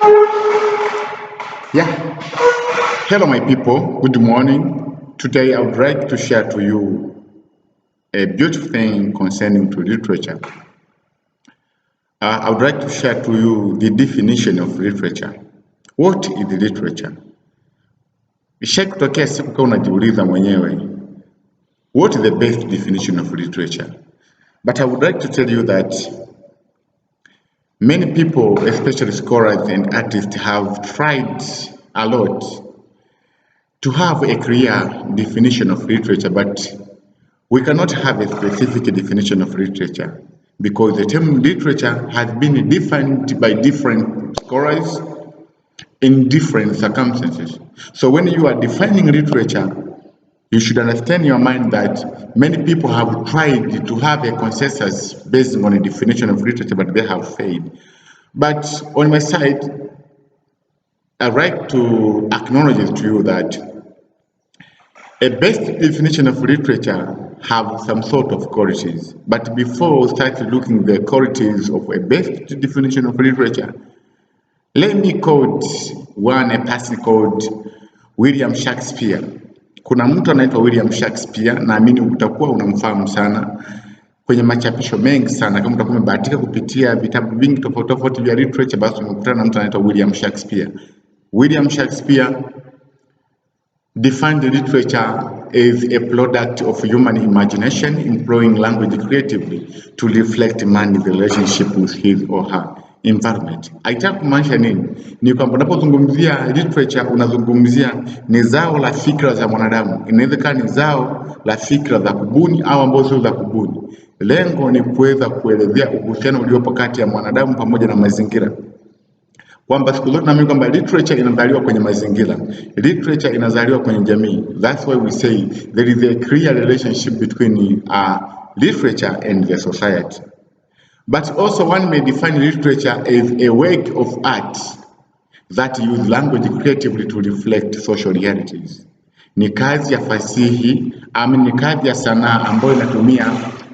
Yeah, hello my people, good morning. Today I would like to share to you a beautiful thing concerning to literature. I would like to share to you the definition of literature. What is literature? Ishai kutokea siku kama unajiuliza mwenyewe, what is the best definition of literature? But I would like to tell you that many people, especially scholars and artists, have tried a lot to have a clear definition of literature, but we cannot have a specific definition of literature because the term literature has been defined by different scholars in different circumstances. So when you are defining literature, you should understand in your mind that many people have tried to have a consensus based on a definition of literature, but they have failed. But on my side, I'd like to acknowledge to you that a best definition of literature have some sort of qualities. But before we start looking the qualities of a best definition of literature, let me quote a person called William Shakespeare. Kuna mtu anaitwa William Shakespeare, naamini utakuwa unamfahamu sana kwenye machapisho mengi sana. Kama utakuwa umebahatika kupitia vitabu vingi tofauti tofauti vya literature, basi umekutana na mtu anaitwa William Shakespeare. William Shakespeare defined literature as a product of human imagination employing language creatively to reflect man's relationship with his or her environment. Aitaka kumaanisha nini? Ni kwamba unapozungumzia literature unazungumzia ni zao la fikra za mwanadamu. Inaweza kuwa ni zao la fikra za kubuni au ambazo sio za kubuni. Lengo ni kuweza kuelezea uhusiano uliopo kati ya mwanadamu pamoja na mazingira. Kwamba siku zote naamini kwamba literature inazaliwa kwenye mazingira, literature inazaliwa kwenye jamii. That's why we say there is a clear relationship between literature and the society. But also one may define literature as a work of art that use language creatively to reflect social realities. Ni kazi ya fasihi ama ni kazi ya sanaa ambayo inatumia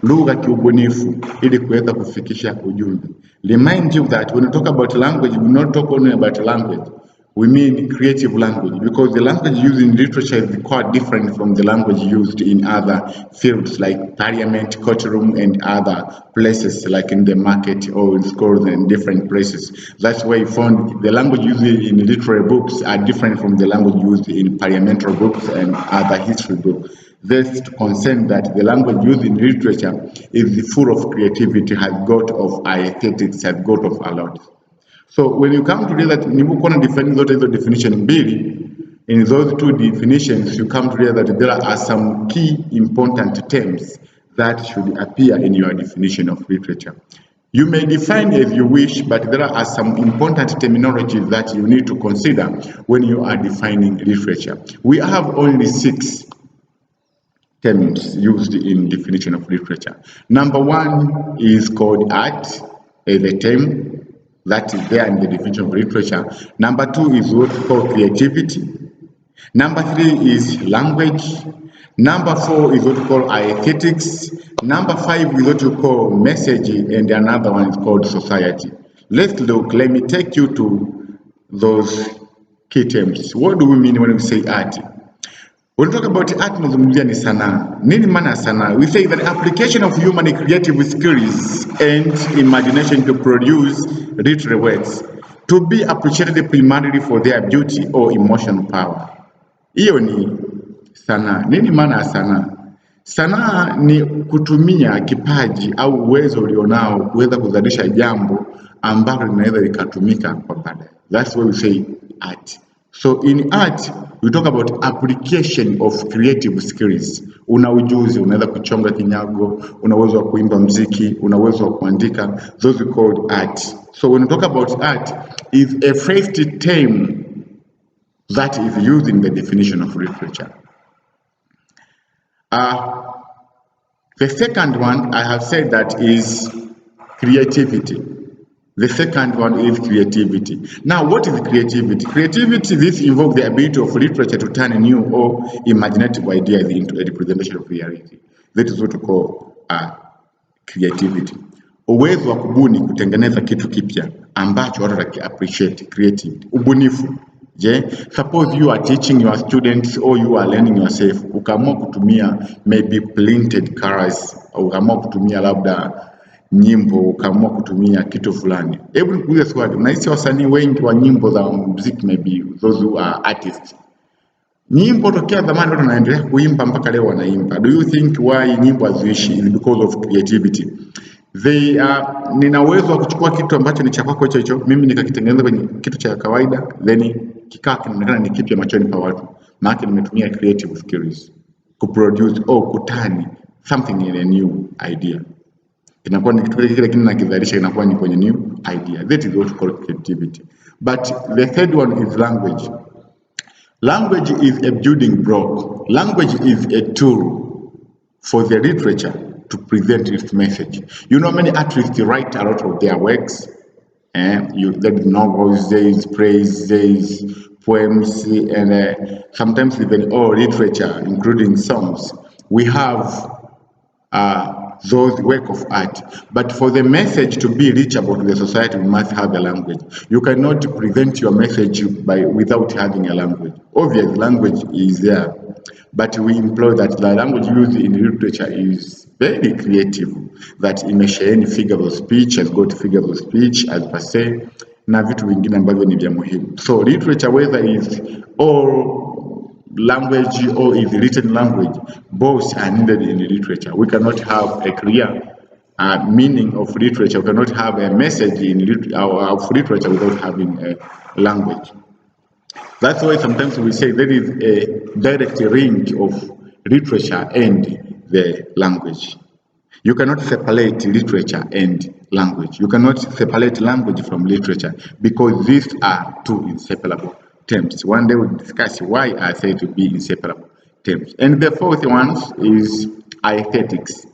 lugha kiubunifu ili kuweza kufikisha ujumbe. Remind you that when we talk about language, we not talk only about language. We mean creative language, because the language used in literature is quite different from the language used in other fields like parliament, courtroom, and other places like in the market or in schools and different places. That's why you found the language used in literary books are different from the language used in parliamentary books and other history books. This to concern that the language used in literature is full of creativity, has got of aesthetics, has got of a lot. So when you come to realize that nilipokuwa define zote hizo definition mbili, in those two definitions you come to realize that there are some key important terms that should appear in your definition of literature. You may define as you wish, but there are some important terminologies that you need to consider when you are defining literature. We have only 6 terms used in definition of literature. Number 1 is called art as a term that is there in the definition of literature. Number 2 is what we call creativity. Number 3 is language. Number 4 is what we call aesthetics. Number 5 is what we call message, and another one is called society. Let's look. Let me take you to those key terms. What do we mean when we say art? When we talk about art, tunazungumzia ni sanaa. Nini maana ya sanaa? We say that application of human creative skills and imagination to produce literary works to be appreciated primarily for their beauty or emotional power. Hiyo ni sanaa. Nini maana ya sanaa? Sanaa ni kutumia kipaji au uwezo ulionao kuweza kuzalisha jambo ambalo linaweza likatumika kwa baadaye. That's why we say art. So in art, we talk about application of creative skills. Una ujuzi, unaweza kuchonga kinyago, una uwezo wa kuimba mziki, una uwezo wa kuandika. Those we call art. So when we talk about art, is a first term that is used in the definition of literature. The second one I have said that is creativity. The second one is creativity. Now, what is creativity? Creativity, this involves the ability of literature to turn new or imaginative ideas into a representation of reality. That is what we call creativity. Uwezo wa kubuni kutengeneza kitu kipya ambacho watu waki appreciate creativity, ubunifu. Je, suppose you are teaching your students or you are learning yourself, ukaamua kutumia maybe printed colors, au ukaamua kutumia labda nyimbo, ukaamua kutumia kitu fulani. Hebu nikuulize swali, unahisi wasanii wengi wa nyimbo za muziki, maybe those who are artists, nyimbo tokea zamani watu wanaendelea kuimba mpaka leo wanaimba. Do you think why nyimbo haziishi? Is because of creativity. They nina uwezo wa kuchukua kitu ambacho ni cha kwako hicho hicho, mimi nikakitengeneza kwenye kitu cha kawaida, then kikaa kinaonekana ni kipya machoni pa watu, maana nimetumia creative skills kuproduce au kutani something in a new idea. Inakuwa ni kitu kile kile lakini nakidharisha inakuwa ni kwenye new idea. That is what we call creativity. But the third one is language. Language is a building block. Language is a tool for the literature to present its message. You know, many artists write a lot of their works. There is novels, there is praise, there is poems, and sometimes even all literature, including songs. We have those work of art. But for the message to be reachable to the society, we must have a language. You cannot present your message without having a language. Obviously, language is there, but we employ that the language used in literature is very creative, that imesheheni figures of speech, has got figures of speech as per se, na vitu vingine ambavyo ni vya muhimu. So literature, whether is all language or is written language, both are needed in literature. We cannot have a clear meaning of literature. We cannot have a message of literature without having a language. That's why sometimes we say there is a direct link of literature and the language. You cannot separate literature and language. You cannot separate language from literature because these are two inseparable terms. One day we'll discuss why I say to be inseparable terms. And the fourth one is aesthetics.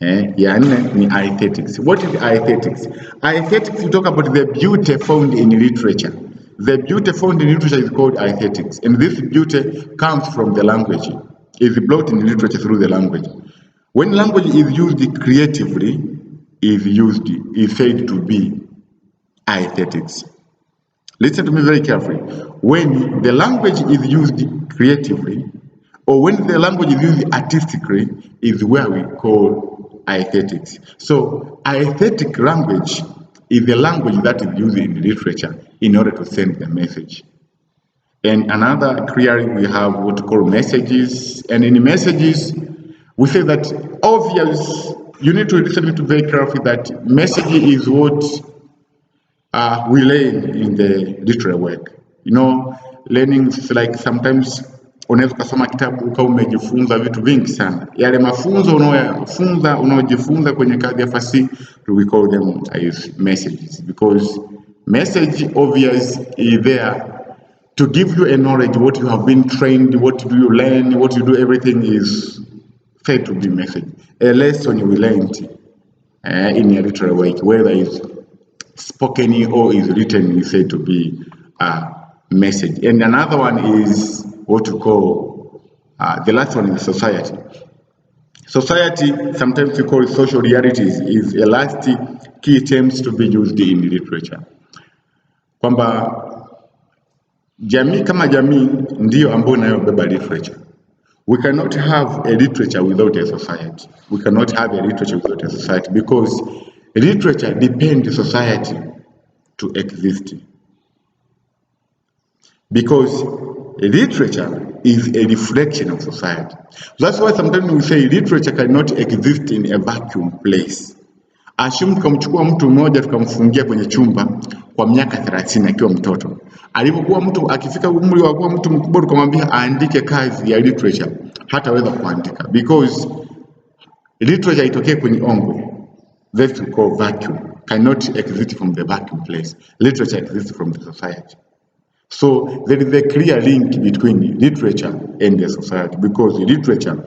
Aesthetics. What is aesthetics? Aesthetics, we talk about the beauty found in literature. The beauty found in literature is called aesthetics. And this beauty comes from the language. It's brought in literature through the language. When language is used creatively, is said to be aesthetics. Listen to me very carefully. When the language is used creatively, or when the language is used artistically, is where we call aesthetics. So aesthetic language is the language that is used in literature in order to send the message. And another clearly we have what we call messages. And in messages, we say that obvious, you need to listen to very carefully that message is what we learn in the literary work. You know, learning is like sometimes unaweza kusoma kitabu ukawa umejifunza vitu vingi sana. Yale mafunzo unaojifunza kwenye kazi ya fasihi, we call them as messages, because message obvious is there to give you a knowledge, what you have been trained, what do you learn, what you do, everything is said to be message. A lesson you learned in your literary work, whether it's spoken or is written, is said to be a message. And another one is what we call, the last one is society. Society, sometimes we call it social realities, is a last key terms to be used in literature. Kwamba jamii kama jamii ndiyo ambayo inayobeba literature. We cannot have a literature without a society. We cannot have a literature without a society because literature depends society to exist. Because literature is a reflection of society. That's why sometimes we say literature cannot exist in a vacuum place. Assume tukamchukua mtu mmoja tukamfungia kwenye chumba kwa miaka 30 akiwa mtoto. Alipokuwa mtu akifika umri wa kuwa mtu mkubwa tukamwambia aandike kazi ya literature, hataweza kuandika because literature itokee kwenye ongwe. That's we call vacuum. Cannot exist from the vacuum place. Literature exists from the society. So there is a clear link between literature and the society because literature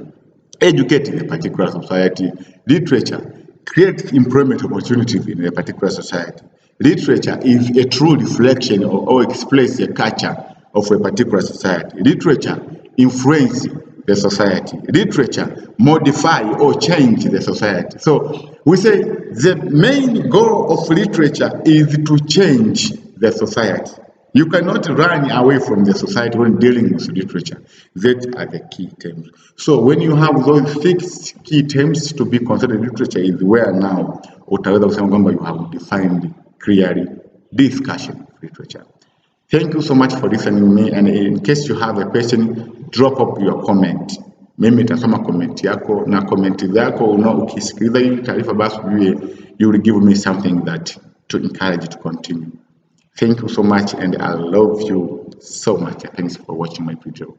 educates a particular society. Literature creates employment opportunities in a particular society. Literature is a true reflection or expresses a culture of a particular society. Literature influences the society. Literature modify or change the society. So we say the main goal of literature is to change the society. You cannot run away from the society when dealing with literature. That are the key terms. So when you have those 6 key terms to be considered, literature is where now utaweza kusema kwamba you have defined clearly discussion of literature. Thank you so much for listening to me, and in case you have a question, drop up your comment. Mimi nitasoma comment yako, na comment zako ukisikiliza hii taarifa basi you will give me something that to encourage to continue. Thank you so much, and I love you so much. Thanks for watching my video.